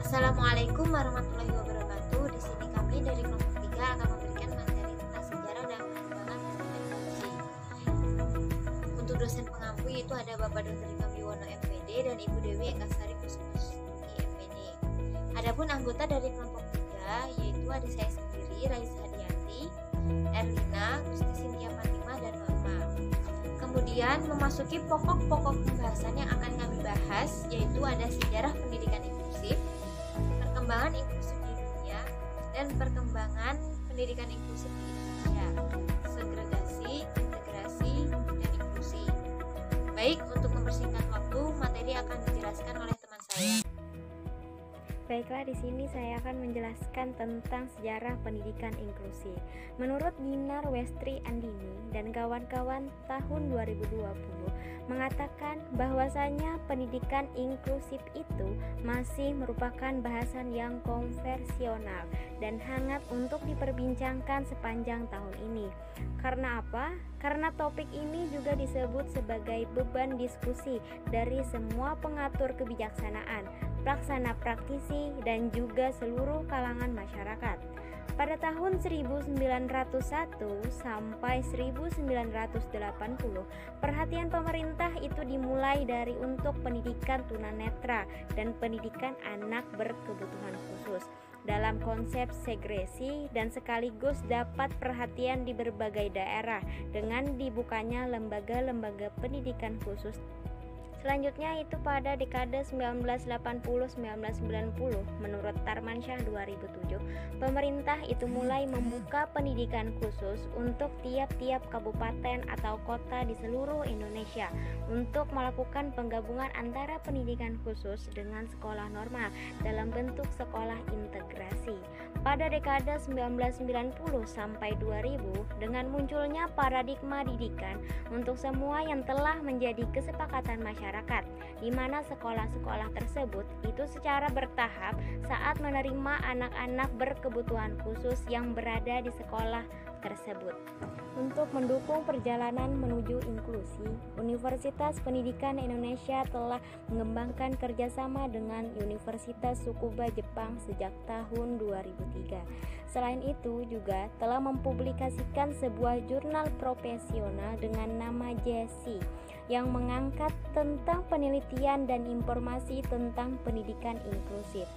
Assalamualaikum warahmatullahi wabarakatuh. Di sini kami dari kelompok 3 akan memberikan materi tentang sejarah dan perkembangan pendidikan inklusi. Untuk dosen pengampu yaitu ada Bapak Dr. Imam Yuwono MPD dan Ibu Dewi Ekasari Kusuma MPD. Adapun anggota dari kelompok 3 yaitu adik saya sendiri, Raisa Hadianti, Erlina, Gusti Sintia Fatima, dan Mama. Kemudian memasuki pokok-pokok pembahasan yang akan kami bahas yaitu ada sejarah pendidikan inklusif, perkembangan inklusif di dunia, dan perkembangan pendidikan inklusif di Indonesia, segregasi, integrasi, dan inklusi. Baik, untuk mempersingkat waktu, materi akan dijelaskan oleh teman saya. Baiklah, di sini saya akan menjelaskan tentang sejarah pendidikan inklusi. Menurut Dinar Westri Andini dan kawan-kawan tahun 2020 mengatakan bahwasanya pendidikan inklusif itu masih merupakan bahasan yang konversional dan hangat untuk diperbincangkan sepanjang tahun ini. Karena apa? Karena topik ini juga disebut sebagai beban diskusi dari semua pengatur kebijaksanaan, pelaksana praktisi, dan juga seluruh kalangan masyarakat. Pada tahun 1901 sampai 1980, perhatian pemerintah itu dimulai dari untuk pendidikan tunanetra dan pendidikan anak berkebutuhan khusus dalam konsep segresi, dan sekaligus dapat perhatian di berbagai daerah dengan dibukanya lembaga-lembaga pendidikan khusus. Selanjutnya itu pada dekade 1980-1990, menurut Tarmansyah 2007, pemerintah itu mulai membuka pendidikan khusus untuk tiap-tiap kabupaten atau kota di seluruh Indonesia untuk melakukan penggabungan antara pendidikan khusus dengan sekolah normal dalam bentuk sekolah integrasi. Pada dekade 1990 sampai 2000, dengan munculnya paradigma didikan untuk semua yang telah menjadi kesepakatan masyarakat, di mana sekolah-sekolah tersebut itu secara bertahap saat menerima anak-anak berkebutuhan khusus yang berada di sekolah tersebut. Untuk mendukung perjalanan menuju inklusi, Universitas Pendidikan Indonesia telah mengembangkan kerjasama dengan Universitas Tsukuba Jepang sejak tahun 2003. Selain itu juga telah mempublikasikan sebuah jurnal profesional dengan nama JESI yang mengangkat tentang penelitian dan informasi tentang pendidikan inklusif.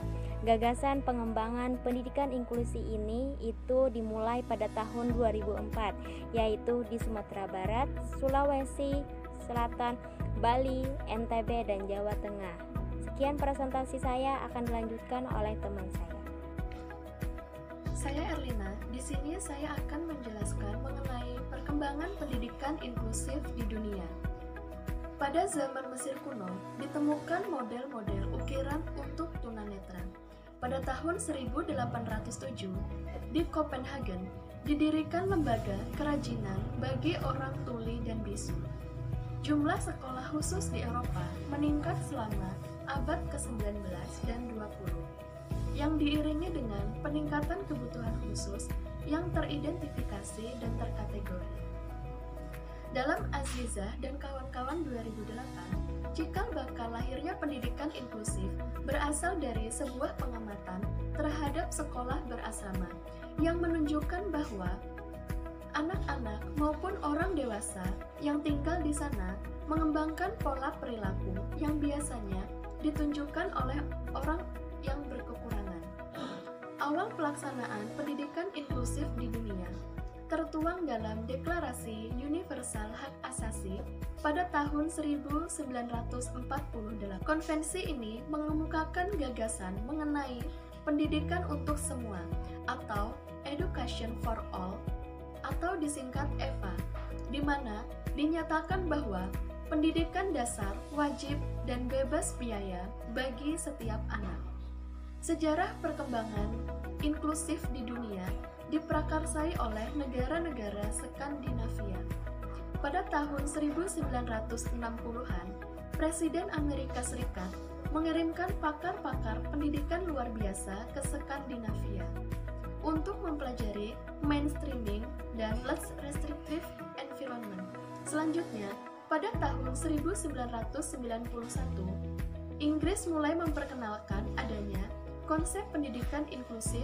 Gagasan pengembangan pendidikan inklusi ini itu dimulai pada tahun 2004, yaitu di Sumatera Barat, Sulawesi Selatan, Bali, NTB, dan Jawa Tengah. Sekian presentasi saya, akan dilanjutkan oleh teman saya. Saya Erlina. Di sini saya akan menjelaskan mengenai perkembangan pendidikan inklusif di dunia. Pada zaman Mesir kuno, ditemukan model-model ukiran untuk tunanetra. Pada tahun 1807, di Copenhagen, didirikan lembaga kerajinan bagi orang tuli dan bisu. Jumlah sekolah khusus di Eropa meningkat selama abad ke-19 dan 20, yang diiringi dengan peningkatan kebutuhan khusus yang teridentifikasi dan terkategori. Dalam Azizah dan kawan-kawan 2008, cikal bakal lahirnya pendidikan inklusif berasal dari sebuah pengamatan terhadap sekolah berasrama yang menunjukkan bahwa anak-anak maupun orang dewasa yang tinggal di sana mengembangkan pola perilaku yang biasanya ditunjukkan oleh orang yang berkekurangan. Awal pelaksanaan pendidikan inklusif di dunia tertuang dalam Deklarasi Universal Hak Asasi pada tahun 1948. Konvensi ini mengemukakan gagasan mengenai pendidikan untuk semua atau Education for All atau disingkat EVA, di mana dinyatakan bahwa pendidikan dasar wajib dan bebas biaya bagi setiap anak. Sejarah perkembangan inklusif di dunia diprakarsai oleh negara-negara Skandinavia. Pada tahun 1960-an, Presiden Amerika Serikat mengirimkan pakar-pakar pendidikan luar biasa ke Skandinavia untuk mempelajari mainstreaming dan less restrictive environment. Selanjutnya, pada tahun 1991, Inggris mulai memperkenalkan adanya konsep pendidikan inklusif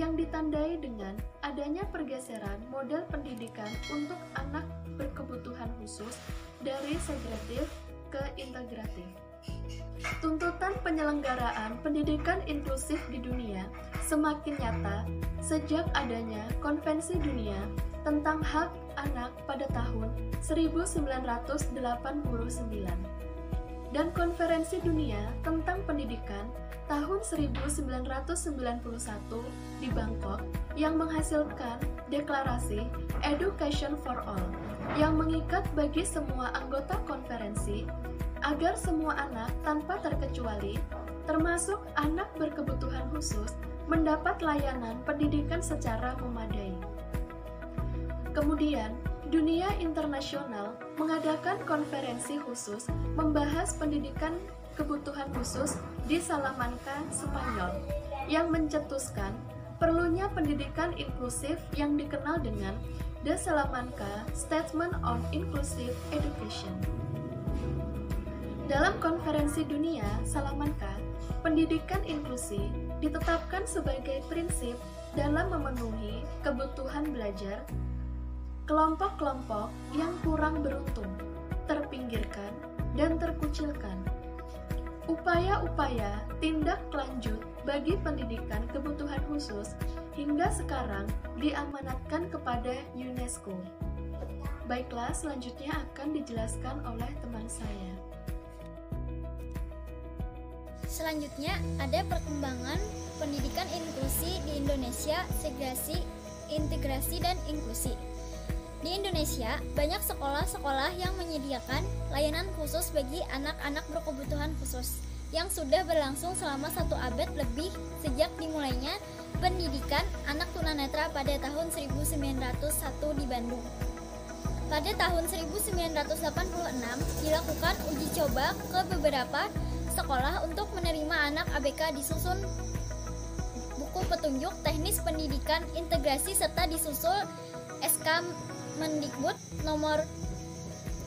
yang ditandai dengan adanya pergeseran model pendidikan untuk anak berkebutuhan khusus dari segregatif ke integratif. Tuntutan penyelenggaraan pendidikan inklusif di dunia semakin nyata sejak adanya Konvensi Dunia tentang Hak Anak pada tahun 1989 dan Konferensi Dunia tentang Pendidikan tahun 1991 di Bangkok yang menghasilkan deklarasi Education for All yang mengikat bagi semua anggota konferensi agar semua anak tanpa terkecuali, termasuk anak berkebutuhan khusus, mendapat layanan pendidikan secara memadai. Kemudian, dunia internasional mengadakan konferensi khusus membahas pendidikan kebutuhan khusus di Salamanca, Spanyol, yang mencetuskan perlunya pendidikan inklusif yang dikenal dengan The Salamanca Statement on Inclusive Education. Dalam konferensi dunia Salamanca, pendidikan inklusi ditetapkan sebagai prinsip dalam memenuhi kebutuhan belajar kelompok-kelompok yang kurang beruntung, terpinggirkan, dan terkucilkan. Upaya-upaya tindak lanjut bagi pendidikan kebutuhan khusus hingga sekarang diamanatkan kepada UNESCO. Baiklah, selanjutnya akan dijelaskan oleh teman saya. Selanjutnya ada perkembangan pendidikan inklusi di Indonesia, segregasi, integrasi, dan inklusi. Di Indonesia, banyak sekolah-sekolah yang menyediakan layanan khusus bagi anak-anak berkebutuhan khusus yang sudah berlangsung selama 1 abad lebih sejak dimulainya pendidikan anak tunanetra pada tahun 1901 di Bandung. Pada tahun 1986 dilakukan uji coba ke beberapa sekolah untuk menerima anak ABK, disusun buku petunjuk teknis pendidikan integrasi serta disusul SK Mendikbud nomor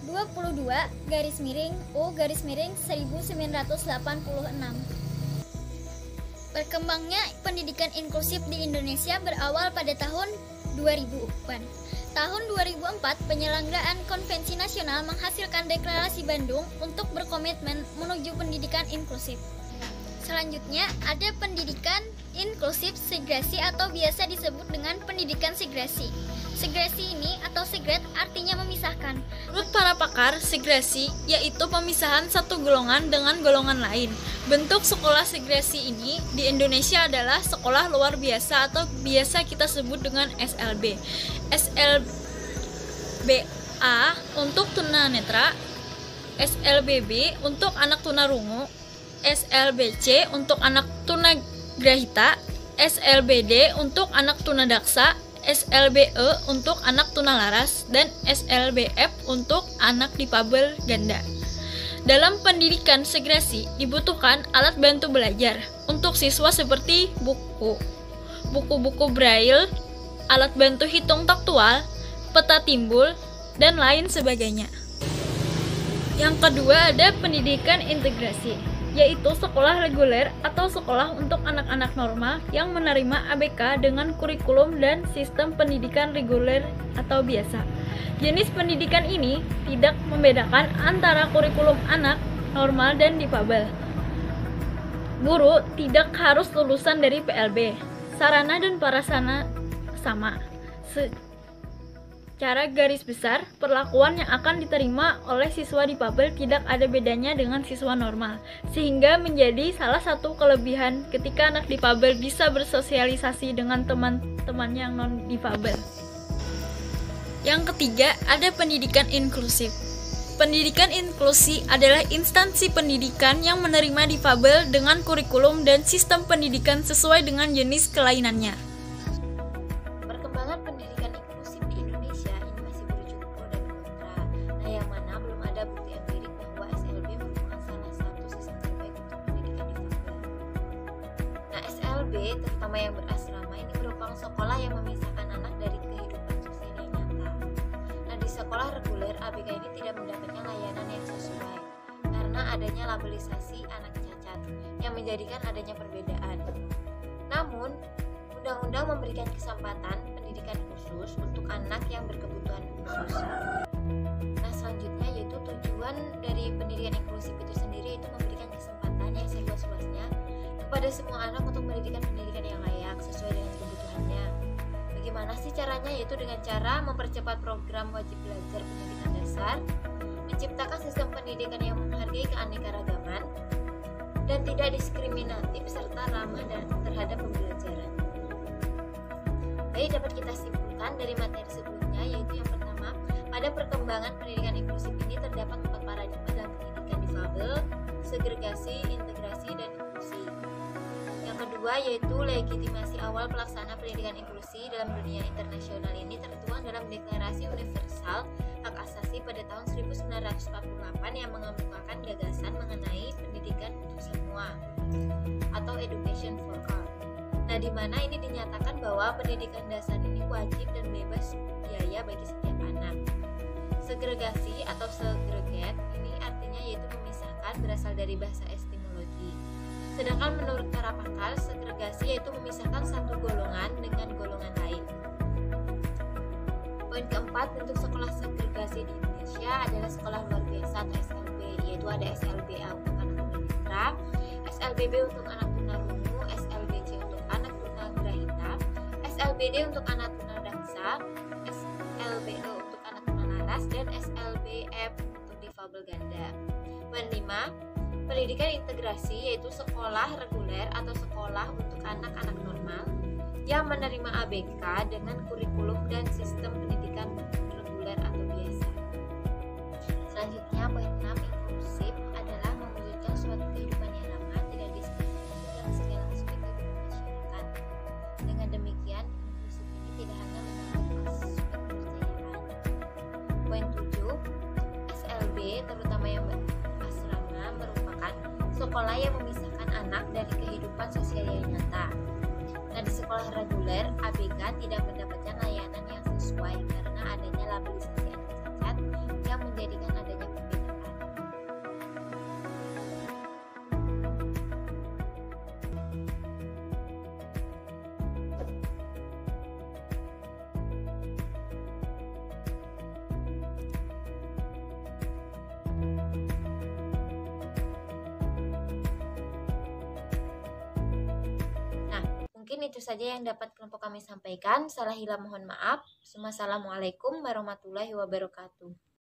22/U/1986. Berkembangnya pendidikan inklusif di Indonesia berawal pada tahun 2000-an. Tahun 2004, penyelenggaraan Konvensi Nasional menghasilkan Deklarasi Bandung untuk berkomitmen menuju pendidikan inklusif. Selanjutnya, ada pendidikan inklusif segresi atau biasa disebut dengan pendidikan segresi. Segresi ini atau segret artinya memisahkan. Menurut para pakar, segresi yaitu pemisahan satu golongan dengan golongan lain. Bentuk sekolah segresi ini di Indonesia adalah sekolah luar biasa atau biasa kita sebut dengan SLB. SLBA untuk tunanetra, SLBB untuk anak tunarungu, SLBC untuk anak tunagrahita, SLBD untuk anak tunadaksa, SLBE untuk anak tunalaras, dan SLBF untuk anak difabel ganda. Dalam pendidikan segresi dibutuhkan alat bantu belajar untuk siswa seperti buku-buku braille, alat bantu hitung taktual, peta timbul, dan lain sebagainya. Yang kedua ada pendidikan integrasi, yaitu sekolah reguler atau sekolah untuk anak-anak normal yang menerima ABK dengan kurikulum dan sistem pendidikan reguler atau biasa. Jenis pendidikan ini tidak membedakan antara kurikulum anak normal dan difabel. Guru tidak harus lulusan dari PLB. Sarana dan prasarana sama. Secara garis besar, perlakuan yang akan diterima oleh siswa difabel tidak ada bedanya dengan siswa normal, sehingga menjadi salah satu kelebihan ketika anak difabel bisa bersosialisasi dengan teman-temannya yang non-difabel. Yang ketiga, ada pendidikan inklusif. Pendidikan inklusi adalah instansi pendidikan yang menerima difabel dengan kurikulum dan sistem pendidikan sesuai dengan jenis kelainannya. Perkembangan pendidikan inklusif di Indonesia ini masih berujung pro dan kontra. Nah, yang mana belum ada bukti empirik bahwa SLB merupakan salah satu sistem terbaik untuk pendidikan difabel. Nah, SLB, terutama yang berasrama, ini merupakan sekolah yang memisahkan anak dari kehidupan sosial yang nyata. Nah, di sekolah reguler, ABK ini tidak mendapatkan layanan yang sesuai karena adanya labelisasi anak cacat yang menjadikan adanya perbedaan. Namun, undang-undang memberikan kesempatan pendidikan khusus untuk anak yang berkebutuhan khusus. Nah, selanjutnya yaitu tujuan dari pendidikan inklusif itu sendiri itu memberikan kesempatan yang seluas-luasnya kepada semua anak untuk pendidikan yang layak sesuai dengan kebutuhannya. Bagaimana sih caranya? Yaitu dengan cara mempercepat program wajib belajar pendidikan dasar, menciptakan sistem pendidikan yang menghargai keanekaragaman dan tidak diskriminatif serta ramah dan terhadap pembelajaran. Baik, dapat kita simpulkan dari materi sebelumnya, yaitu yang pertama, pada perkembangan pendidikan inklusif ini terdapat 4 paradigma dalam pendidikan difabel, segregasi, integrasi, dan inklusi. Yang kedua yaitu legitimasi awal pelaksana pendidikan inklusi dalam dunia internasional ini tertuang dalam Deklarasi Universal Hak Asasi pada tahun 1948 yang mengemukakan gagasan mengenai pendidikan untuk semua atau Education for All. Nah, di mana ini dinyatakan bahwa pendidikan dasar ini wajib dan bebas biaya bagi setiap anak. Segregasi atau segregate ini artinya yaitu memisahkan, berasal dari bahasa etimologi. Sedangkan menurut para pakar, segregasi yaitu memisahkan satu golongan dengan golongan lain. Poin keempat, bentuk sekolah segregasi di Indonesia adalah sekolah luar biasa atau SLB, yaitu ada SLBA untuk anak tunanetra, SLBB untuk anak tunarungu, SLBC untuk anak tunagrahita, SLBD untuk anak tunadaksa, SLBE untuk anak tunalaras, dan SLBF untuk difabel ganda. Poin 5, pendidikan integrasi yaitu sekolah reguler atau sekolah untuk anak-anak normal yang menerima ABK dengan kurikulum dan sistem pendidikan reguler atau biasa. Selanjutnya, poin 6, inklusif adalah mewujudkan suatu kehidupan yang ramah, tidak diskriminatif dalam segala aspek kehidupan masyarakat. Dengan demikian, inklusif ini tidak hanya menangani aspek kepercayaan. Poin 7, SLB terutama yang berasrama merupakan sekolah yang memisahkan anak dari kehidupan sosial yang nyata. Nah, di sekolah reguler, ABK tidak mendapatkan layanan yang sesuai karena adanya labelisasi anak cacat yang menjadikan adanya perbedaan. Mungkin itu saja yang dapat kelompok kami sampaikan. Salah hilang mohon maaf. Assalamualaikum warahmatullahi wabarakatuh.